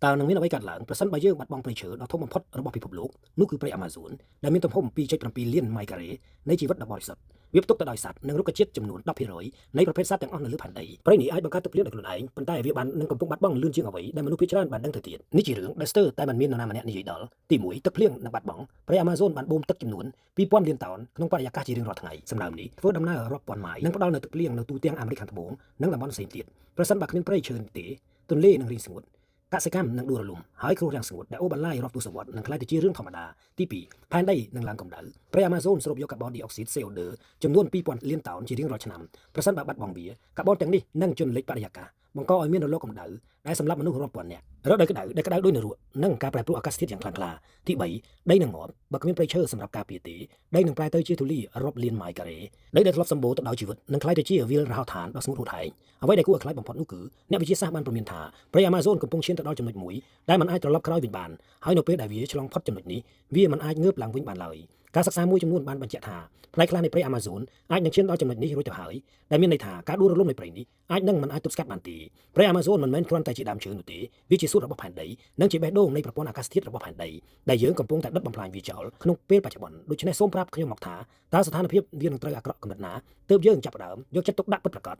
តើនឹងមានអ្វីកើតឡើងប្រសិនបើយើងបាត់បង់ព្រៃឈើដ៏ធំបំផុតរបស់ពិភពលោកនោះគឺព្រៃអាម៉ាហ្សូនដែលមានទំហំ2.7 លានម៉ៃការ៉េនៃជីវិតដ៏បរិសុទ្ធវាផ្ទុកទៅដោយសត្វនិងរុក្ខជាតិចំនួន 10% នៃប្រភេទសត្វទាំងអស់នៅលើផែនដីព្រៃនេះអាចបង្កើតទឹកភ្លៀងដោយខ្លួនឯងប៉ុន្តែវាបាននឹងកំពុងបាត់បង់លឿនជាងអ្វីដែលមនុស្សភាគច្រើនបានដឹងទៅទៀតនេះជារឿងដែលស្ទើរតែមិនមាននរណាម្នាក់និយាយដល់ទី1ទឹកភ្លៀងនឹងបាត់បង់ព្រៃអាម៉ាហ្សូនបានបូមទឹកចំនួន 2000 លានតោនក្នុងបរិយាកាសជារៀងរាល់ថ្ងៃសំណើមនេះធ្វើដំណើររាប់ពាន់ម៉ាយនិងផ្ដល់នូវទឹកភ្លៀងនៅទូទាំងអាមេរិកខាងត្បូងនិងតំបន់ផ្សេងទៀតប្រសិនបើគ្មានព្រៃឈើទេទន្លេនឹងរីងស្ងួតកសិកម្មនឹងដួលរលំហើយគ្រោះរាំងស្ងួតដែលអូបន្លាយរាប់ទសវត្សរ៍នឹងក្លាយទៅជារឿងធម្មតាទី2ផែនដីនឹងឡើងកម្ដៅព្រៃអាម៉ាហ្សូនស្រូបយកកាបូនឌីអុកស៊ីត CO2 ចំនួន 2000 លានតោនជារៀងរាល់ឆ្នាំប្រសិនបើបាត់បង់វាកាបូនទាំងនេះនឹងជន់លិចបរិយាកាសបង្កឲ្យមានរលកកម្ដៅដែលសម្លាប់មនុស្សរាប់ពាន់នាក់រដូវក្ដៅដែលក្ដៅដោយនរកនិងការប្រែប្រួលអាកាសធាតុយ៉ាងខ្លាំងក្លាទី3ដីនឹងងាប់បើគ្មានព្រៃឈើសម្រាប់ការពារទេដីនឹងប្រែទៅជាធូលីរាប់លានម៉ៃការ៉េដីដែលធ្លាប់សម្បូរទៅដោយជីវិតនឹងក្លាយទៅជាវាលរហោឋានដ៏ស្ងួតហួតហែងអ្វីដែលគួរឲ្យខ្លាចបំផុតនោះគឺអ្នកវិទ្យាសាស្ត្របានព្រមានថាព្រៃអាម៉ាហ្សូនកំពុងឈានទៅដល់ចំណុចមួយដែលมันអាចត្រឡប់ក្រោយវិញបានហើយនៅពេលដែលវាឆ្លងផុតចំណុចនេះវាមិនអាចងើបឡើងវិញបានឡើយការសិក្សាមួយចំនួនបានបញ្ជាក់ថាផ្នែកខ្លះនៃព្រៃអាម៉ាហ្សូនអាចនឹងឈានដល់ចំណុចនេះរួចទៅហើយដែលមានន័យថាការដួលរលំនៃព្រៃនេះអាចនឹងមិនអាចទប់ស្កាត់បានទេព្រៃអាម៉ាហ្សូនមិនមែនគ្រាន់តែជាដើមឈើនោះទេវាជាសួតរបស់ផែនដីនិងជាបេះដូងនៃប្រព័ន្ធអាកាសធាតុរបស់ផែនដីដែលយើងកំពុងតែដុតបំផ្លាញវាចោលក្នុងពេលបច្ចុប្បន្នដូច្នេះសូមប្រាប់ខ្ញុំមកថាតើស្ថានភាពវានឹងត្រូវអាក្រក់កម្រិតណាទើបយើងចាប់ផ្ដើមយកចិត្តទុកដាក់ពិតប្រាកដ